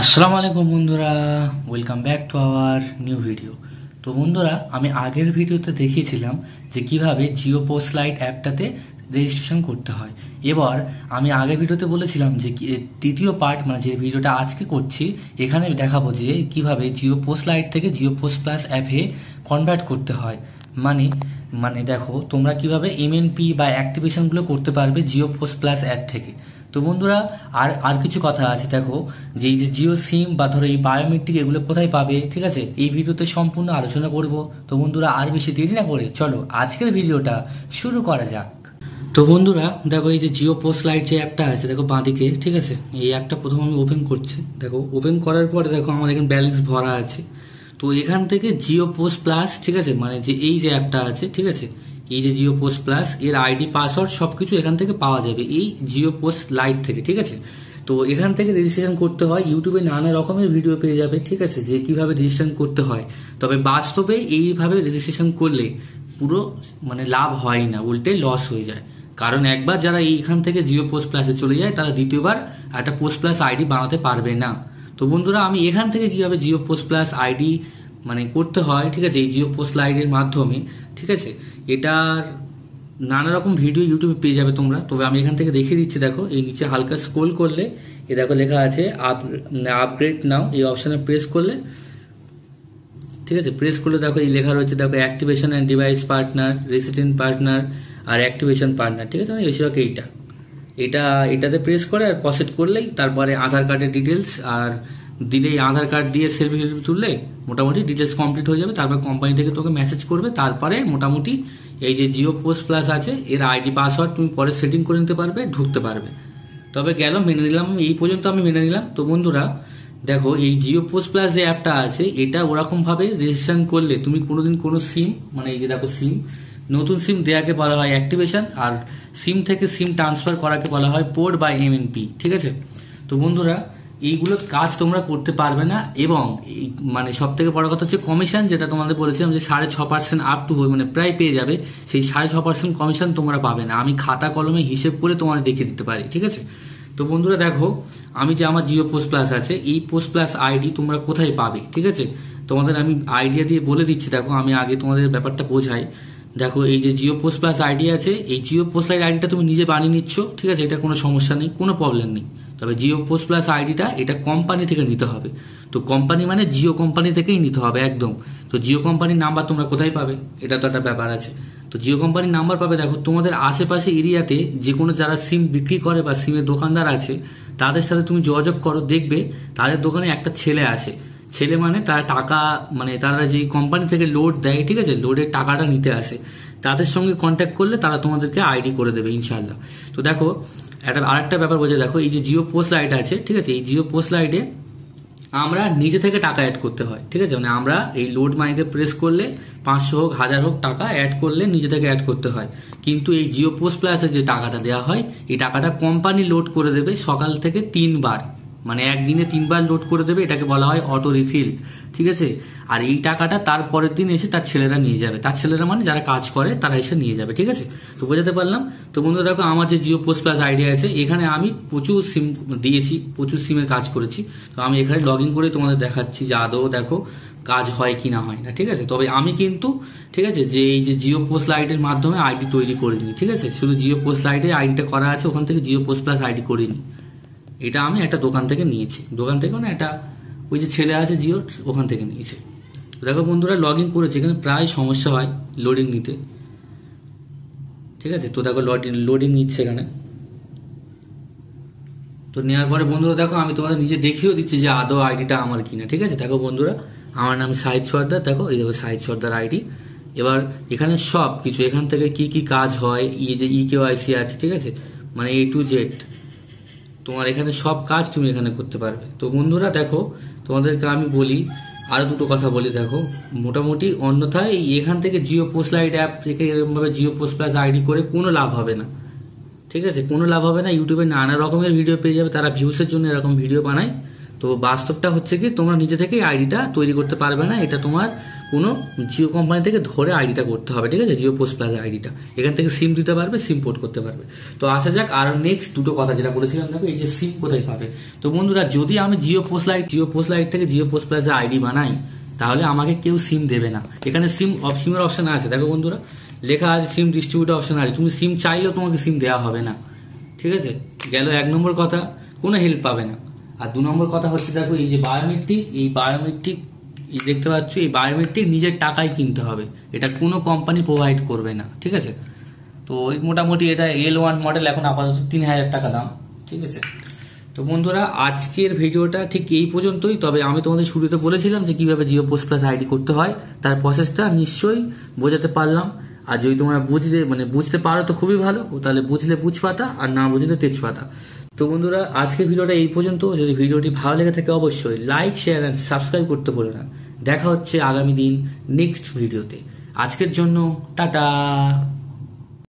আসসালামু আলাইকুম বন্ধুরা, welcome back to our new video. তো বন্ধুরা, আমি আগের ভিডিওতে দেখিয়েছিলাম যে কিভাবে জিও পোস্ট লাইট অ্যাপটাতে রেজিস্ট্রেশন করতে হয়। এবার আমি আগের ভিডিওতে বলেছিলাম যে তৃতীয় পার্ট মানে যে ভিডিওটা আজকে করছি এখানে দেখাবো যে কিভাবে জিও পোস্ট লাইট থেকে জিও পোস্ট প্লাস অ্যাপে কনভার্ট করতে হয়। মানে মানে দেখো তোমরা কিভাবে এমএনপি বা অ্যাক্টিভেশনগুলো করতে পারবে জিও পোস্ট প্লাস অ্যাপ থেকে। তো বন্ধুরা, আর আর কিছু কথা আছে। দেখো যে এই যে জিও সিম বা ধরো এই বায়োমেট্রিক এগুলো কোথায় পাবে, ঠিক আছে, এই ভিডিওতে সম্পূর্ণ আলোচনা করব। তো বন্ধুরা, আর বেশি দেরি না করে চলো আজকের ভিডিওটা শুরু করা যাক। তো বন্ধুরা দেখো, এই যে জিও পোস্ট লাইট যে অ্যাপটা আছে দেখো বাঁদিকে, ঠিক আছে, এই অ্যাপটা প্রথম আমি ওপেন করছি। দেখো ওপেন করার পরে দেখো আমার এখানে ব্যালেন্স ভরা আছে। তো এখান থেকে জিও পোস্ট প্লাস, ঠিক আছে, মানে যে এই যে অ্যাপটা আছে, ঠিক আছে, এই যে জিও পোস্ট প্লাস এর আইডি পাসওয়ার্ড সবকিছু এখান থেকে পাওয়া যাবে এই জিও পোস্ট লাইট থেকে, ঠিক আছে। তো এখান থেকে রেজিস্ট্রেশন করতে হয়, ইউটিউবে নানা রকমের ভিডিও পেয়ে যাবে, ঠিক আছে, যে কিভাবে রেজিস্ট্রেশন করতে হয়। তবে বাস্তবে এইভাবে রেজিস্ট্রেশন করলে পুরো মানে লাভ হয় না, উল্টে লস হয়ে যায়। কারণ একবার যারা এইখান থেকে জিও পোস্ট প্লাসে চলে যায় তারা দ্বিতীয়বার একটা পোস্ট প্লাস আইডি বানাতে পারবে না। তো বন্ধুরা, আমি এখান থেকে কিভাবে জিও পোস্ট প্লাস আইডি মানে করতে হয়, ঠিক আছে, এই জিও পোস্ট লাইটের মাধ্যমে, ঠিক আছে, এটার নানা রকম ভিডিও ইউটিউবে পেয়ে যাবে তোমরা। তবে আমি এখান থেকে দেখিয়ে দিচ্ছি। দেখো এই নিচে হালকা স্ক্রোল করলে এ দেখো লেখা আছে আপগ্রেড নাও, এই অপশানে প্রেস করলে, ঠিক আছে, প্রেস করলে দেখো এই লেখা রয়েছে, দেখো activation and device partner, resident partner আর অ্যাক্টিভেশন পার্টনার, ঠিক আছে, মানে বেশিরভাগ এটাতে প্রেস করে আর প্রসিড করলেই তারপরে আধার কার্ডের ডিটেলস আর দিলেই আধার কার্ড দিয়ে সেলফি তুললে মোটামুটি ডিটেলস কমপ্লিট হয়ে যাবে। তারপর কোম্পানি থেকে তোকে মেসেজ করবে, তারপরে মোটামুটি এই যে জিও পোস্ট প্লাস আছে এর আইডি পাসওয়ার্ড তুমি পরে সেটিং করে নিতে পারবে, ঢুকতে পারবে। তবে গেল, মেনে নিলাম, এই পর্যন্ত আমি মেনে নিলাম। তো বন্ধুরা দেখো, এই জিও পোস্ট প্লাস যে অ্যাপটা আছে এটা ওরকম ভাবে রেজিস্ট্রেশন করলে তুমি কোনোদিন কোনো সিম, মানে এই যে দেখো সিম, নতুন সিম দেওয়াকে বলা হয় অ্যাক্টিভেশন, আর সিম থেকে সিম ট্রান্সফার করাকে বলা হয় পোর্ট বা এমএনপি, ঠিক আছে। তো বন্ধুরা, এইগুলোর কাজ তোমরা করতে পারবে না। এবং মানে সব থেকে বড় কথা হচ্ছে কমিশন, যেটা তোমাদের বলেছিলাম যে 6.5% আপ টু মানে প্রায় পেয়ে যাবে, সেই 6.5% কমিশন তোমরা পাবে না। আমি খাতা কলমে হিসেব করে তোমাদের দেখিয়ে দিতে পারি, ঠিক আছে। তো বন্ধুরা দেখো, আমি যে আমার জিও পোস্ট প্লাস আছে এই পোস্ট প্লাস আইডি তোমরা কোথায় পাবে, ঠিক আছে, তোমাদের আমি আইডিয়া দিয়ে বলে দিচ্ছি। দেখো আমি আগে তোমাদের ব্যাপারটা বোঝাই। দেখো এই যে জিও পোস্ট প্লাস আইডি আছে, এই জিও পোস্ট লাইট আইডিটা তুমি নিজে বানিয়ে নিচ্ছ, ঠিক আছে, এটা কোনো সমস্যা নেই, কোনো প্রবলেম নেই। তবে জিও পোস্ট প্লাস আইডিটা এটা কোম্পানি থেকে নিতে হবে। তো কোম্পানি মানে জিও কোম্পানি থেকেই নিতে হবে একদম। তো জিও কোম্পানির নাম্বার তোমরা কোথায় পাবে, এটা তো একটা ব্যাপার আছে। তো জিও কোম্পানির নাম্বার পাবে দেখো তোমাদের আশেপাশে এরিয়াতে যে কোনো যারা সিম বিক্রি করে বা সিমের দোকানদার আছে তাদের সাথে তুমি যোগাযোগ করো, দেখবে তাদের দোকানে একটা ছেলে আসে। ছেলে মানে তারা টাকা, মানে তারা যে কোম্পানি থেকে লোড দেয়, ঠিক আছে, লোডের টাকাটা নিতে আসে, তাদের সঙ্গে কন্ট্যাক্ট করলে তারা তোমাদেরকে আইডি করে দেবে ইনশাল্লাহ। তো দেখো আরেকটা ব্যাপার বোঝে, দেখো এই যে জিও পোস্ট লাইট আছে, ঠিক আছে, এই জিও পোস্ট লাইটে আমরা নিজে থেকে টাকা অ্যাড করতে হয়, ঠিক আছে, মানে আমরা এই লোড মানিতে প্রেস করলে 500 হোক 1000 হোক টাকা অ্যাড করলে নিজে থেকে অ্যাড করতে হয়। কিন্তু এই জিও পোস্ট প্লাসে যে টাকাটা দেওয়া হয় এই টাকাটা কোম্পানি লোড করে দেবে সকাল থেকে 3 বার, মানে একদিনে 3 বার লোড করে দেবে, এটাকে বলা হয় অটো রিফিল, ঠিক আছে। আর এই টাকাটা তার পরের দিন এসে তার ছেলেরা নিয়ে যাবে, তার ছেলেরা মানে যারা কাজ করে তারা এসে নিয়ে যাবে, ঠিক আছে। তো বোঝাতে পারলাম। তো বন্ধুরা দেখো, আমার যে জিও পোস্ট প্লাস আইডিয়া আছে এখানে আমি প্রচুর সিম দিয়েছি, প্রচুর সিমের কাজ করেছি। তো আমি এখানে লগ ইন করে তোমাদের দেখাচ্ছি যে আদৌ দেখো কাজ হয় কি না হয় না, ঠিক আছে। তবে আমি কিন্তু, ঠিক আছে, যে এই যে জিও পোস্ট লাইটের মাধ্যমে আইডি তৈরি করিনি, ঠিক আছে, শুধু জিও পোস্ট লাইটে আইডিটা করা আছে, ওখান থেকে জিও পোস্ট প্লাস আইডি করিনি। এটা আমি একটা দোকান থেকে নিয়েছি, দোকান থেকে মানে একটা ওই যে ছেলে আছে জিওর ওখান থেকে নিয়েছে। দেখো বন্ধুরা, লগ ইন করেছে, এখানে প্রায় সমস্যা হয় লোডিং নিতে, ঠিক আছে। তো দেখো লোডিং নিচ্ছে এখানে। তো নেওয়ার পরে বন্ধুরা দেখো আমি তোমাদের নিজে দেখিয়েও দিচ্ছি যে আদৌ আইডিটা আমার কিনা, ঠিক আছে। দেখো বন্ধুরা, আমার নাম সাহিদ সর্দার, দেখো এই দেখো সাহিদ সর্দার আইডি। এবার এখানে সব কিছু এখান থেকে কি কি কাজ হয়, এই যে ইকেওয়াইসি আছে, ঠিক আছে, মানে A to Z তোমার এখানে সব কাজ তুমি এখানে করতে পারবে। তো বন্ধুরা দেখো, তোমাদেরকে আমি বলি আরো দুটো কথা বলি। দেখো মোটামুটি অন্যথায় এখান থেকে জিও পোস্ট লাইট অ্যাপ থেকে এরকমভাবে জিও পোস্ট প্লাস আইডি করে কোনো লাভ হবে না, ঠিক আছে, কোনো লাভ হবে না। ইউটিউবে নানা রকমের ভিডিও পেয়ে যাবে, তারা ভিউসের জন্য এরকম ভিডিও বানায়। তো তো বাস্তবটা হচ্ছে কি তোমরা নিজে থেকে আইডিটা তৈরি করতে পারবে না, এটা তোমার কোনো জিও কোম্পানি থেকে ধরে আইডিটা করতে হবে, ঠিক আছে? জিও পোস্ট প্লাজা আইডিটা এখান থেকে সিম দিতে পারবে, সিম পোর্ট করতে পারবে। তো আসা যাক আর নেক্সট দুটো কথা যেটা বলেছিলাম, দেখো এই যে সিম কোথায় পাবে। তো বন্ধুরা যদি আমি জিও পোস্ট লাইট থেকে জিও পোস্ট প্লাজা আইডি বানাই তাহলে আমাকে কেউ সিম দেবে না। এখানে সিমের অপশন আছে, দেখো বন্ধুরা লেখা আছে সিম ডিস্ট্রিবিউটার অপশন আছে, তুমি সিম চাইলেও তোমাকে সিম দেওয়া হবে না, ঠিক আছে? গেল 1 নম্বর কথা, কোনো হেল্প পাবে না। আর 2 নম্বর কথা হচ্ছে দেখো এই যে বায়োমেট্রিক দেখতে পাচ্ছ, এই বায়োমেট্রিক নিজের টাকায় কিনতে হবে, এটা কোনো কোম্পানি প্রোভাইড করবে না, ঠিক আছে? তো ওই মোটামুটি এটা L1 মডেল এখন আপাতত 3000 টাকা দাম, ঠিক আছে? তো বন্ধুরা আজকের ভিডিওটা ঠিক এই পর্যন্তই। তবে আমি তোমাদের শুরুতে বলেছিলাম যে কিভাবে জিও পোস্ট প্লাস আইডি করতে হয়, তার প্রসেসটা নিশ্চয়ই বোঝাতে পারলাম। আর যদি তোমরা বুঝতে পারো তো খুবই ভালো, তাহলে বুঝলে বুঝপাতা আর না বুঝলে তেজপাতা। তো বন্ধুরা আজকের ভিডিওটা এই পর্যন্ত। যদি ভিডিওটি ভালো লেগে থাকে অবশ্যই লাইক, শেয়ার এন্ড সাবস্ক্রাইব করতে ভুলো না। দেখা হচ্ছে আগামী দিন নেক্সট ভিডিওতে। আজকের জন্য টাটা।